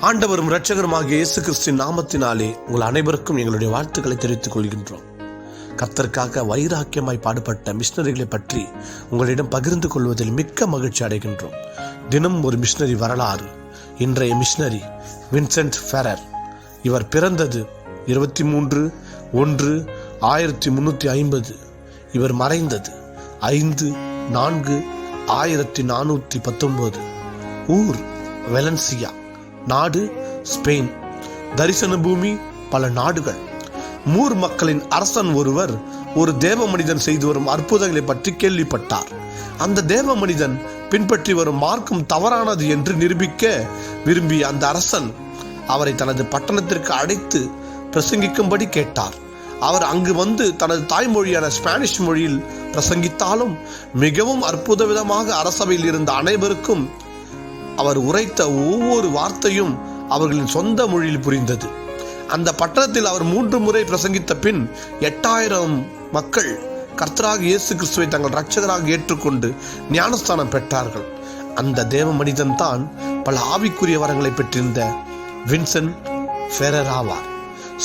ஆண்டவரும் இரட்சகருமாகிய இயேசு கிறிஸ்துவின் நாமத்தினாலே உங்கள் அனைவருக்கும் எங்களுடைய வாழ்த்துக்களை தெரிவித்துக் கொள்கின்றோம். கர்த்தருக்காக வைராக்கியமாய் பாடுபட்ட மிஷனரிகளை பற்றி உங்களிடம் பகிர்ந்து கொள்வதில் மிக்க மகிழ்ச்சி அடைகின்றோம். தினம் ஒரு மிஷனரி வரலாறு. இன்றைய மிஷனரி வின்சென்ட் ஃபெரர். இவர் பிறந்தது 23/1/1350. இவர் மறைந்தது 5/4/1419. ஊர் வெலன்சியா, நாடு ஸ்பெயின். தரிசன பூமி பல நாடுகள். மூர் மக்களின் அரசன் ஒருவர் ஒரு தேவ மனிதன் செய்து வரும் அற்புதங்களை பற்றி கேள்விப்பட்டார். அந்த தேவ மனிதன் பின்பற்றி வரும் மார்க்கம் தவறானது என்று நிரூபிக்க விரும்பிய அந்த அரசன் அவரை தனது பட்டணத்திற்கு அழைத்து பிரசங்கிக்கும்படி கேட்டார். அவர் அங்கு வந்து தனது தாய்மொழியான ஸ்பானிஷ் மொழியில் பிரசங்கித்தாலும் மிகவும் அற்புத விதமாக அரசவையில் இருந்த அனைவருக்கும் அவர் உரைத்த ஒவ்வொரு வார்த்தையும் அவர்களின் சொந்த மொழியில் புரிந்தது. அந்த பட்டணத்தில் அவர் 3 முறை பிரசங்கித்த பின் 8000 மக்கள் கர்த்தராக இயேசு கிறிஸ்துவை தங்கள் இரட்சகராக ஏற்றுக்கொண்டு ஞானஸ்தானம் பெற்றார்கள். அந்த தேவ மனிதன் தான் பல ஆவிக்குரிய வரங்களை பெற்றிருந்த வின்சென்ட் ஃபெரர் ஆவார்.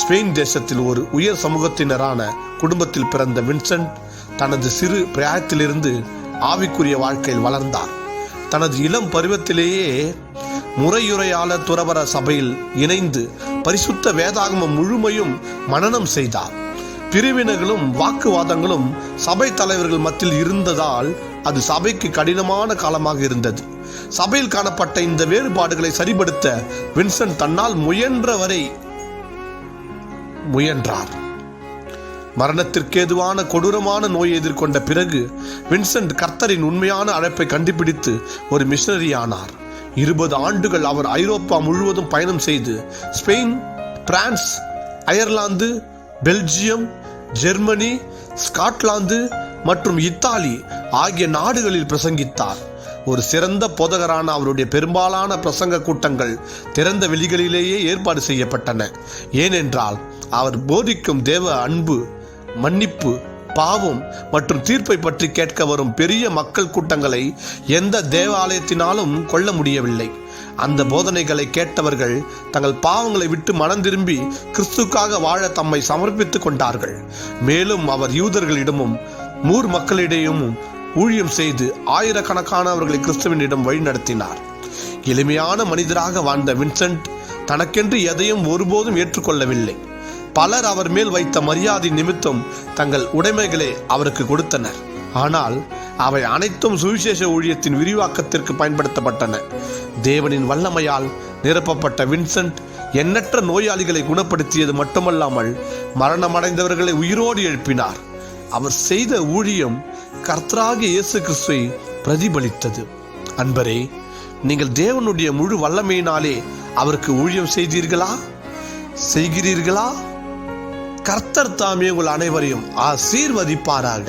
ஸ்பெயின் தேசத்தில் ஒரு உயர் சமூகத்தினரான குடும்பத்தில் பிறந்த வின்சென்ட் தனது சிறு பிராயத்திலிருந்து ஆவிக்குரிய வாழ்க்கையில் வளர்ந்தார். தனது இளம் பருவத்திலேயே முறையுரையாளர் துறவற சபையில் இணைந்து பரிசுத்த வேதாகமம் முழுமையும் மனனம் செய்தார். பிரிவினைகளும் வாக்குவாதங்களும் சபை தலைவர்கள் மத்தியில் இருந்ததால் அது சபைக்கு கடினமான காலமாக இருந்தது. சபையில் காணப்பட்ட இந்த வேறுபாடுகளை சரிபடுத்த வின்சென்ட் தன்னால் முயன்றவரை முயன்றார். மரணத்திற்கேதுவான கொடூரமான நோயை எதிர்கொண்ட பிறகு வின்சென்ட் கர்த்தரின் உண்மையான அழைப்பை கண்டுபிடித்து ஒரு மிஷனரி ஆனார். 20 ஆண்டுகள் அவர் ஐரோப்பா முழுவதும் பயணம் செய்து Spain, France, Ireland, Belgium, Germany, Scotland மற்றும் இத்தாலி ஆகிய நாடுகளில் பிரசங்கித்தார். ஒரு சிறந்த போதகரான அவருடைய பெரும்பாலான பிரசங்க கூட்டங்கள் திறந்த வெளிகளிலேயே ஏற்பாடு செய்யப்பட்டன. ஏனென்றால் அவர் போதிக்கும் தேவ அன்பு, மன்னிப்பு, பாவம் மற்றும் தீர்ப்பை பற்றி கேட்க வரும் பெரிய மக்கள் கூட்டங்களை எந்த தேவாலயத்தினாலும் கொள்ள முடியவில்லை. அந்த போதனைகளை கேட்டவர்கள் தங்கள் பாவங்களை விட்டு மனம் திரும்பி கிறிஸ்துக்காக வாழ தம்மை சமர்ப்பித்துக் கொண்டார்கள். மேலும் அவர் யூதர்களிடமும் மூர் மக்களிடையும் ஊழியம் செய்து ஆயிரக்கணக்கானவர்களை கிறிஸ்துவனிடம் வழிநடத்தினார். எளிமையான மனிதராக வாழ்ந்த வின்சென்ட் தனக்கென்று எதையும் ஒருபோதும் ஏற்றுக்கொள்ளவில்லை. பலர் அவர் மேல் வைத்த மரியாதை நிமித்தம் தங்கள் உடைமைகளை அவருக்கு கொடுத்தனர். ஆனால் அவை அனைத்தும் சுவிசேஷ ஊழியத்தின் விரிவாக்கத்திற்கு பயன்படுத்தப்பட்டன. தேவனின் வல்லமையால் நிரப்பப்பட்ட வின்சென்ட் எண்ணற்ற நோயாளிகளை குணப்படுத்தியது மட்டுமல்லாமல் மரணமடைந்தவர்களை உயிரோடு எழுப்பினார். அவர் செய்த ஊழியம் கர்த்தராகிய இயேசு கிறிஸ்துவை பிரதிபலித்தது. அன்பரே, நீங்கள் தேவனுடைய முழு வல்லமையினாலே அவருக்கு ஊழியம் செய்கிறீர்களா? கர்த்தர் தாமே உங்கள் அனைவரையும் ஆசீர்வதிப்பாராக.